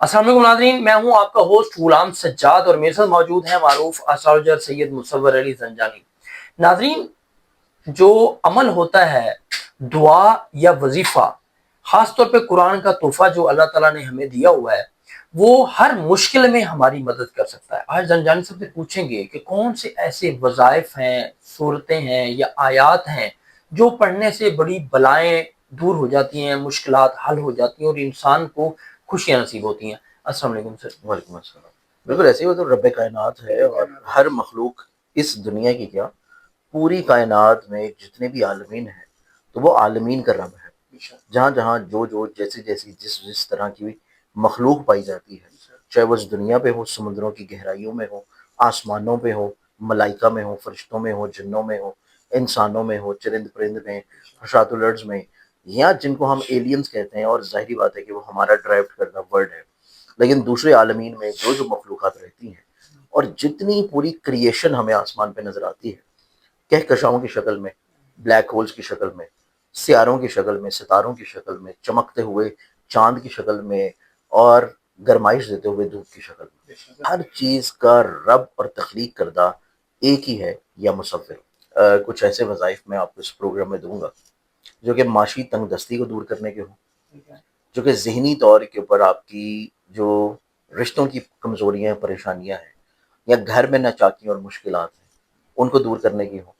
السلام علیکم ناظرین، میں ہوں آپ کا ہوسٹ غلام سجاد اور میرے ساتھ موجود ہیں معروف اسٹرالوجر سید مصور علی زنجانی۔ ناظرین، جو عمل ہوتا ہے دعا یا وظیفہ، خاص طور پہ قرآن کا تحفہ جو اللہ تعالیٰ نے ہمیں دیا ہوا ہے، وہ ہر مشکل میں ہماری مدد کر سکتا ہے۔ آج زنجانی صاحب سے پوچھیں گے کہ کون سے ایسے وظائف ہیں، صورتیں ہیں یا آیات ہیں جو پڑھنے سے بڑی بلائیں دور ہو جاتی ہیں، مشکلات حل ہو جاتی ہیں اور انسان کو خوشیاں نصیب ہوتی ہیں۔ السلام علیکم سر۔ وعلیکم السلام۔ بالکل ایسے ہی وہ تو رب کائنات ہے، اور ہر مخلوق اس دنیا کی کیا پوری کائنات میں جتنے بھی عالمین ہیں تو وہ عالمین کا رب ہے۔ جہاں جہاں جو جیسی جیسی جس طرح کی مخلوق پائی جاتی ہے، چاہے وہ اس دنیا پہ ہو، سمندروں کی گہرائیوں میں ہو، آسمانوں پہ ہو، ملائکہ میں ہو، فرشتوں میں ہو، جنوں میں ہو، انسانوں میں ہو، چرند پرند میں، حشرات الارض میں، یا جن کو ہم ایلینز کہتے ہیں، اور ظاہری بات ہے کہ وہ ہمارا ڈرائیو کردہ ورڈ ہے، لیکن دوسرے عالمین میں جو مخلوقات رہتی ہیں اور جتنی پوری کریشن ہمیں آسمان پہ نظر آتی ہے، کہکشاؤں کی شکل میں، بلیک ہولز کی شکل میں، سیاروں کی شکل میں، ستاروں کی شکل میں، چمکتے ہوئے چاند کی شکل میں، اور گرمائش دیتے ہوئے دھوپ کی شکل میں، ہر چیز کا رب اور تخلیق کردہ ایک ہی ہے یا مصور۔ کچھ ایسے وظائف میں آپ کو اس پروگرام میں دوں گا جو کہ معاشی تنگ دستی کو دور کرنے کے ہوں، جو کہ ذہنی طور کے اوپر آپ کی جو رشتوں کی کمزوریاں پریشانیاں ہیں، یا گھر میں ناچاکیاں اور مشکلات ہیں، ان کو دور کرنے کی ہوں،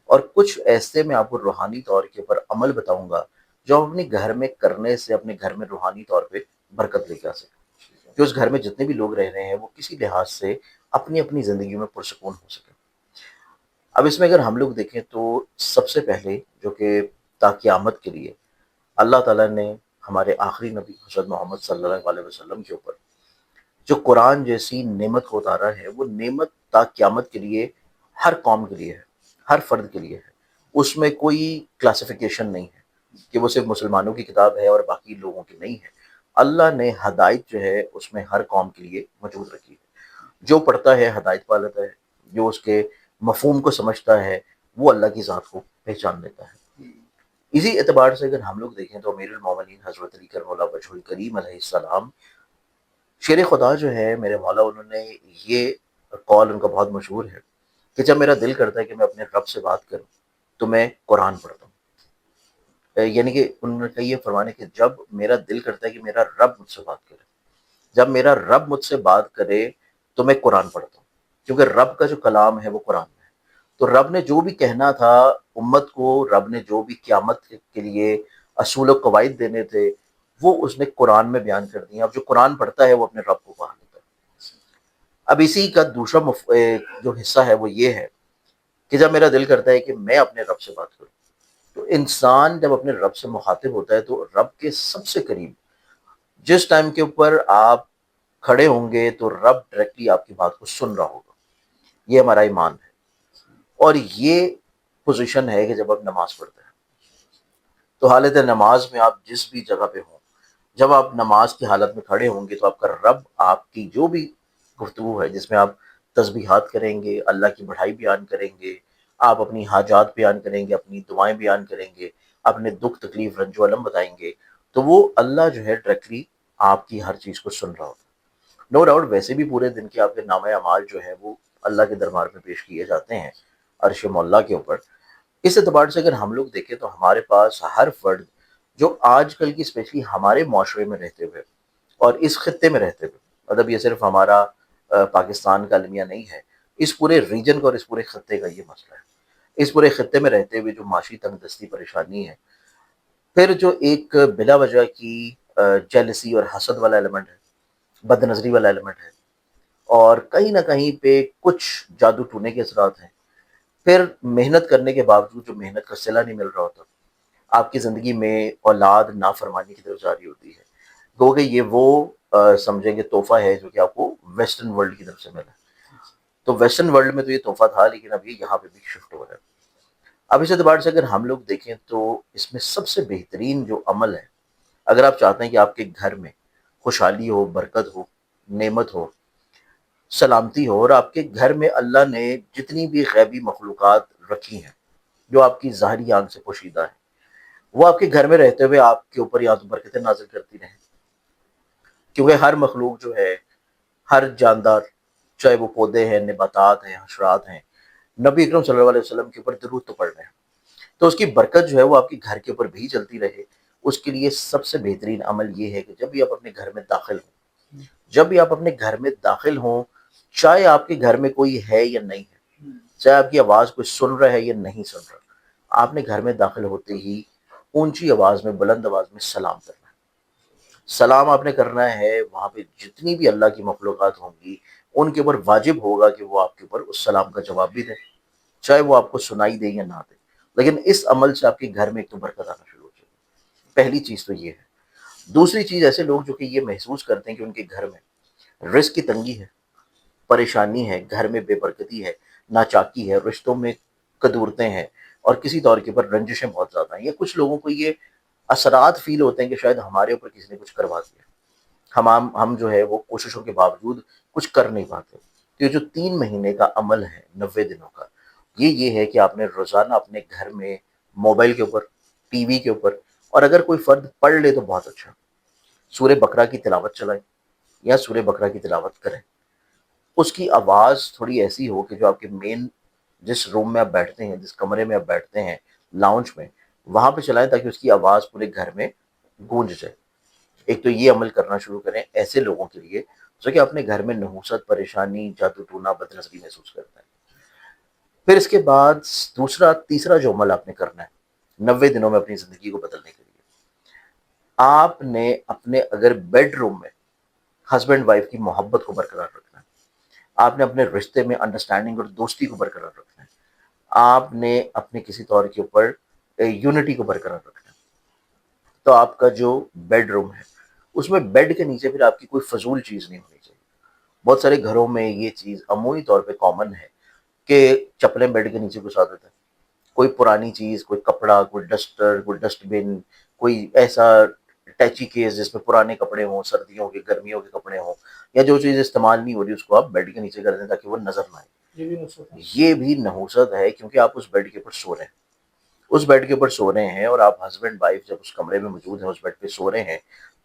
اور کچھ ایسے میں آپ کو روحانی طور کے اوپر عمل بتاؤں گا جو آپ اپنے گھر میں کرنے سے اپنے گھر میں روحانی طور پہ برکت لے کے آ سکیں، کہ اس گھر میں جتنے بھی لوگ رہ رہے ہیں وہ کسی لحاظ سے اپنی اپنی زندگی میں پرسکون ہو سکیں۔ اب اس میں اگر ہم لوگ دیکھیں تو سب سے پہلے جو کہ تا قیامت کے لیے اللہ تعالیٰ نے ہمارے آخری نبی حضرت محمد صلی اللہ علیہ وسلم کے اوپر جو قرآن جیسی نعمت کو اتارا ہے، وہ نعمت تا قیامت کے لیے ہر قوم کے لیے ہے، ہر فرد کے لیے ہے۔ اس میں کوئی کلاسیفیکیشن نہیں ہے کہ وہ صرف مسلمانوں کی کتاب ہے اور باقی لوگوں کی نہیں ہے۔ اللہ نے ہدایت جو ہے اس میں ہر قوم کے لیے موجود رکھی ہے۔ جو پڑھتا ہے ہدایت پا لیتا ہے، جو اس کے مفہوم کو سمجھتا ہے وہ اللہ کی ذات کو پہچان لیتا ہے۔ اسی اعتبار سے اگر ہم لوگ دیکھیں تو امیر المومنین حضرت علی کرم اللہ وجہ الکریم علیہ السلام، شیر خدا جو ہے میرے مولا، انہوں نے یہ قول ان کا بہت مشہور ہے کہ جب میرا دل کرتا ہے کہ میں اپنے رب سے بات کروں تو میں قرآن پڑھتا ہوں۔ یعنی کہ انہوں نے یہ فرمانے کہ جب میرا دل کرتا ہے کہ میرا رب مجھ سے بات کرے، جب میرا رب مجھ سے بات کرے تو میں قرآن پڑھتا ہوں، کیونکہ رب کا جو کلام ہے وہ قرآن میں ہے۔ تو رب نے جو بھی کہنا تھا امت کو، رب نے جو بھی قیامت کے لیے اصول و قواعد دینے تھے، وہ اس نے قرآن میں بیان کر دیا۔ اب جو قرآن پڑھتا ہے وہ اپنے رب کو پا لیتا ہے۔ اب اسی کا دوسرا جو حصہ ہے وہ یہ ہے کہ جب میرا دل کرتا ہے کہ میں اپنے رب سے بات کروں، تو انسان جب اپنے رب سے مخاطب ہوتا ہے تو رب کے سب سے قریب جس ٹائم کے اوپر آپ کھڑے ہوں گے تو رب ڈائریکٹلی آپ کی بات کو سن رہا ہوگا۔ یہ ہمارا ایمان ہے، اور یہ پوزیشن ہے کہ جب آپ نماز پڑھتے ہیں تو حالت نماز میں آپ جس بھی جگہ پہ ہوں، جب آپ نماز کی حالت میں کھڑے ہوں گے تو آپ کا رب آپ کی جو بھی گفتگو ہے، جس میں آپ تسبیحات کریں گے، اللہ کی بڑائی بیان کریں گے، آپ اپنی حاجات بیان کریں گے، اپنی دعائیں بیان کریں گے، اپنے دکھ تکلیف رنج و الم بتائیں گے، تو وہ اللہ جو ہے ڈائریکٹلی آپ کی ہر چیز کو سن رہا ہوتا ہے۔ نو ڈاؤٹ ویسے بھی پورے دن کے آپ کے نامہ اعمال جو ہے وہ اللہ کے دربار میں پیش کیے جاتے ہیں عرش مولا کے اوپر۔ اس اعتبار سے اگر ہم لوگ دیکھیں تو ہمارے پاس ہر فرد جو آج کل کی اسپیشلی ہمارے معاشرے میں رہتے ہوئے اور اس خطے میں رہتے ہوئے، مطلب یہ صرف ہمارا پاکستان کا المیہ نہیں ہے، اس پورے ریجن کا اور اس پورے خطے کا یہ مسئلہ ہے۔ اس پورے خطے میں رہتے ہوئے جو معاشی تنگ دستی پریشانی ہے، پھر جو ایک بلا وجہ کی جیلسی اور حسد والا ایلیمنٹ ہے، بد نظری والا ایلیمنٹ ہے، اور کہیں نہ کہیں پہ کچھ جادو ٹونے کے اثرات ہیں، پھر محنت کرنے کے باوجود جو محنت کا صلہ نہیں مل رہا ہوتا، آپ کی زندگی میں اولاد نافرمانی کی طرف جاری ہوتی ہے، گو کہ یہ وہ سمجھیں گے تحفہ ہے جو کہ آپ کو ویسٹرن ورلڈ کی طرف سے ملا ہے۔ تو ویسٹرن ورلڈ میں تو یہ تحفہ تھا، لیکن اب یہ یہاں پہ بھی شفٹ ہو رہا ہے۔ اب اس اعتبار سے اگر ہم لوگ دیکھیں تو اس میں سب سے بہترین جو عمل ہے، اگر آپ چاہتے ہیں کہ آپ کے گھر میں خوشحالی ہو، برکت ہو، نعمت ہو، سلامتی ہو، اور آپ کے گھر میں اللہ نے جتنی بھی غیبی مخلوقات رکھی ہیں جو آپ کی ظاہری آنکھ سے پوشیدہ ہیں، وہ آپ کے گھر میں رہتے ہوئے آپ کے اوپر یا تو برکتیں نازل کرتی رہیں، کیونکہ ہر مخلوق جو ہے، ہر جاندار، چاہے وہ پودے ہیں، نباتات ہیں، حشرات ہیں، نبی اکرم صلی اللہ علیہ وسلم کے اوپر درود تو پڑھ رہے ہیں، تو اس کی برکت جو ہے وہ آپ کے گھر کے اوپر بھی چلتی رہے۔ اس کے لیے سب سے بہترین عمل یہ ہے کہ جب بھی آپ اپنے گھر میں داخل ہوں، جب بھی آپ اپنے گھر میں داخل ہوں، چاہے آپ کے گھر میں کوئی ہے یا نہیں ہے، چاہے آپ کی آواز کوئی سن رہا ہے یا نہیں سن رہا، آپ نے گھر میں داخل ہوتے ہی اونچی آواز میں، بلند آواز میں سلام کرنا ہے۔ سلام آپ نے کرنا ہے، وہاں پہ جتنی بھی اللہ کی مخلوقات ہوں گی ان کے اوپر واجب ہوگا کہ وہ آپ کے اوپر اس سلام کا جواب بھی دیں، چاہے وہ آپ کو سنائی دے یا نہ دے، لیکن اس عمل سے آپ کے گھر میں ایک تو برکت آنا شروع ہو جائے گی۔ پہلی چیز تو یہ ہے۔ دوسری چیز، ایسے لوگ جو کہ یہ محسوس کرتے ہیں کہ ان کے گھر میں رزق کی تنگی ہے، پریشانی ہے، گھر میں بے برکتی ہے، ناچاکی ہے، رشتوں میں کدورتیں ہیں، اور کسی طور کے اوپر رنجشیں بہت زیادہ ہیں، یا کچھ لوگوں کو یہ اثرات فیل ہوتے ہیں کہ شاید ہمارے اوپر کسی نے کچھ کروا دیا، ہم جو ہے وہ کوششوں کے باوجود کچھ کر نہیں پاتے۔ تو یہ جو 3 مہینے کا عمل ہے، 90 دنوں کا، یہ ہے کہ آپ نے روزانہ اپنے گھر میں موبائل کے اوپر، ٹی وی کے اوپر، اور اگر کوئی فرد پڑھ لے تو بہت اچھا، سورہ بقرہ کی تلاوت چلائیں یا سورہ بقرہ کی تلاوت کریں۔ اس کی آواز تھوڑی ایسی ہو کہ جو آپ کے مین جس روم میں آپ بیٹھتے ہیں، جس کمرے میں آپ بیٹھتے ہیں، لاؤنج میں، وہاں پہ چلائیں تاکہ اس کی آواز پورے گھر میں گونج جائے۔ ایک تو یہ عمل کرنا شروع کریں ایسے لوگوں کے لیے جو کہ اپنے گھر میں نحوست، پریشانی، جادو ٹونا، بد نظری محسوس کرتے ہیں۔ پھر اس کے بعد تیسرا جو عمل آپ نے کرنا ہے 90 دنوں میں اپنی زندگی کو بدلنے کے لیے، آپ نے اپنے اگر بیڈ روم میں ہسبینڈ وائف کی محبت کو برقرار رکھنا ہے، آپ نے اپنے رشتے میں انڈرسٹینڈنگ اور دوستی کو برقرار رکھنا ہے، آپ نے اپنے کسی طور کے اوپر یونٹی کو برقرار رکھنا ہے، تو آپ کا جو بیڈ روم ہے اس میں بیڈ کے نیچے پھر آپ کی کوئی فضول چیز نہیں ہونی چاہیے۔ بہت سارے گھروں میں یہ چیز عمومی طور پہ کامن ہے کہ چپلیں بیڈ کے نیچے گھسا دیتے ہیں، کوئی پرانی چیز، کوئی کپڑا، کوئی ڈسٹر، کوئی ڈسٹ بن، کوئی ایسا ٹیچی کیس جس میں پرانے کپڑے ہوں، سردیوں کے، گرمیوں کے کپڑے ہوں، یا جو چیز استعمال نہیں ہو رہی اس کو آپ بیڈ کے نیچے کر دیں تاکہ وہ نظر نہ آئے۔ یہ بھی نحوست ہے، کیونکہ آپ اس بیڈ کے اوپر سو رہے ہیں، اس بیڈ کے اوپر سو رہے ہیں، اور آپ ہسبینڈ وائف جب اس کمرے میں موجود ہیں، اس بیڈ پہ سو رہے ہیں،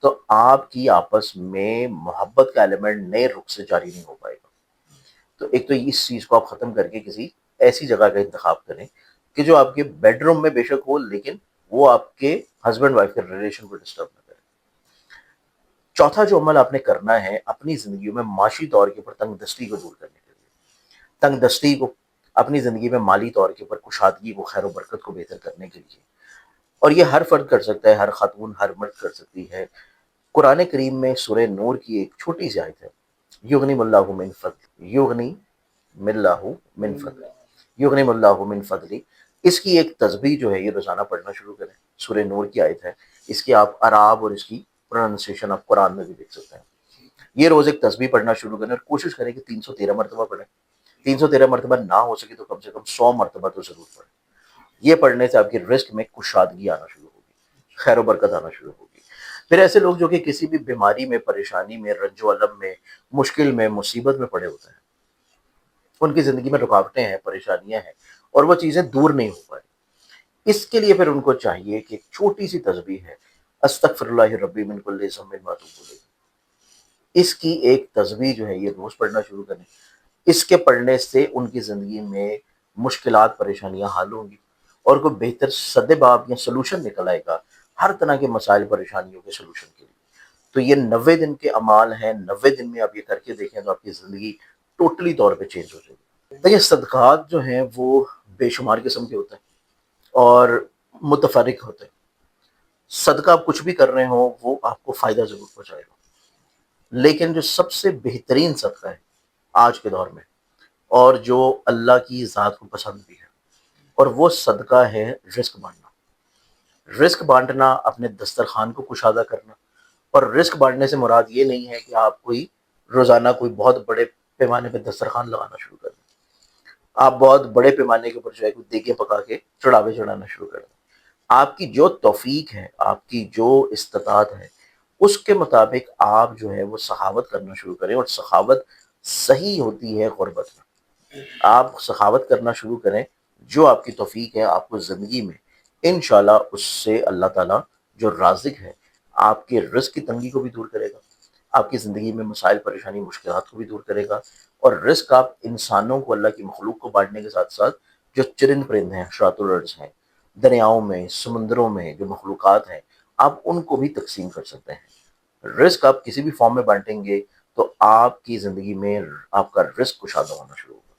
تو آپ کی آپس میں محبت کا ایلیمنٹ نئے رخ سے جاری نہیں ہو پائے گا۔ تو ایک تو اس چیز کو آپ ختم کر کے کسی ایسی جگہ کا انتخاب کریں کہ جو آپ کے بیڈ روم میں بے شک ہو، لیکن وہ آپ کے ہسبینڈ وائف کے ریلیشن کو ڈسٹرب نہ کرے۔ چوتھا جو عمل آپ نے کرنا ہے اپنی زندگیوں میں معاشی طور کے اوپر تنگ دستی کو دور کرنے کے لیے، تنگ دستی کو اپنی زندگی میں مالی طور کے اوپر کشادگی کو، خیر و برکت کو بہتر کرنے کے لیے، اور یہ ہر فرد کر سکتا ہے، ہر خاتون، ہر مرد کر سکتی ہے۔ قرآن کریم میں سورہ نور کی ایک چھوٹی سی آیت ہے، یغنیم اللہ من فضل، یغنیم اللہ من فضل، یغنیم اللہ من فضل، اس کی ایک تسبیح جو ہے یہ روزانہ پڑھنا شروع کریں۔ سورہ نور کی آیت ہے، اس کے آپ اعراب اور اس کی پروننسیشن آپ قرآن میں بھی دیکھ سکتے ہیں۔ یہ روز ایک تسبیح پڑھنا شروع کریں، اور کوشش کریں کہ 313 مرتبہ پڑھیں۔ 313 مرتبہ نہ ہو سکے تو کم سے کم 100 مرتبہ تو ضرور پڑھیں۔ یہ پڑھنے سے آپ کی رزق میں کشادگی آنا شروع ہوگی، خیر و برکت آنا شروع ہوگی۔ پھر ایسے لوگ جو کہ کسی بھی بیماری میں، پریشانی میں، رنج و الم میں، مشکل میں، مصیبت میں پڑے ہوتے ہیں، ان کی زندگی میں رکاوٹیں ہیں، پریشانیاں ہیں، اور وہ چیزیں دور نہیں ہو پا رہی، اس کے لیے پھر ان کو چاہیے کہ ایک چھوٹی سی تسبیح ہے، استغفر اللہ ربی من کل ذنب و اتوب الیہ، اس کی ایک تسبیح جو ہے یہ روز پڑھنا شروع کریں۔ اس کے پڑھنے سے ان کی زندگی میں مشکلات، پریشانیاں حل ہوں گی، اور کوئی بہتر سدباب یا سلوشن نکل آئے گا ہر طرح کے مسائل، پریشانیوں کے سلوشن کے لیے۔ تو یہ 90 دن کے اعمال ہیں، 90 دن میں آپ یہ کر کے دیکھیں تو آپ کی زندگی ٹوٹلی طور پہ چینج ہو جائے گی۔ دیکھیں صدقات جو ہیں وہ بے شمار قسم کے ہوتے ہیں اور متفرق ہوتے ہیں۔ صدقہ آپ کچھ بھی کر رہے ہوں وہ آپ کو فائدہ ضرور پہنچائے گا، لیکن جو سب سے بہترین صدقہ ہے آج کے دور میں، اور جو اللہ کی ذات کو پسند بھی ہے، اور وہ صدقہ ہے رزق بانٹنا۔ رزق بانٹنا، اپنے دسترخوان کو کشادہ کرنا، اور رزق بانٹنے سے مراد یہ نہیں ہے کہ آپ کوئی روزانہ کوئی بہت بڑے پیمانے پہ دسترخوان لگانا شروع کر دیں، آپ بہت بڑے پیمانے کے اوپر جو ہے دیگیں پکا کے چڑھاوے چڑھانا شروع کر دیں۔ آپ کی جو توفیق ہے، آپ کی جو استطاعت ہے، اس کے مطابق آپ جو ہے وہ سخاوت کرنا شروع کریں، اور سخاوت صحیح ہوتی ہے غربت میں۔ آپ سخاوت کرنا شروع کریں، جو آپ کی توفیق ہے آپ کو زندگی میں انشاءاللہ اس سے اللہ تعالیٰ جو رازق ہے آپ کے رزق کی تنگی کو بھی دور کرے گا، آپ کی زندگی میں مسائل پریشانی مشکلات کو بھی دور کرے گا، اور رزق آپ انسانوں کو اللہ کی مخلوق کو بانٹنے کے ساتھ ساتھ جو چرند پرند ہیں، حشرات الارض ہیں، دریاؤں میں سمندروں میں جو مخلوقات ہیں، آپ ان کو بھی تقسیم کر سکتے ہیں۔ رزق آپ کسی بھی فارم میں بانٹیں گے تو آپ کی زندگی میں آپ کا رزق کشادہ ہونا شروع ہوگا۔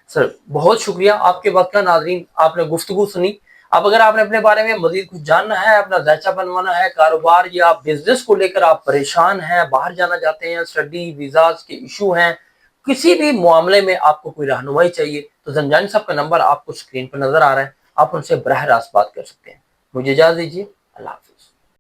سر بہت شکریہ آپ کے وقت کا۔ ناظرین آپ نے گفتگو سنی۔ اب اگر آپ نے اپنے بارے میں مزید کچھ جاننا ہے، اپنا ذائچہ بنوانا ہے، کاروبار یا بزنس کو لے کر آپ پریشان ہیں، باہر جانا چاہتے ہیں، اسٹڈی ویزاز کے ایشو ہیں، کسی بھی معاملے میں آپ کو کوئی رہنمائی چاہیے تو زنجانی صاحب کا نمبر آپ کو اسکرین پر نظر آ رہا ہے، آپ ان سے براہ راست بات کر سکتے ہیں۔ مجھے اجازت دیجیے، اللہ حافظ۔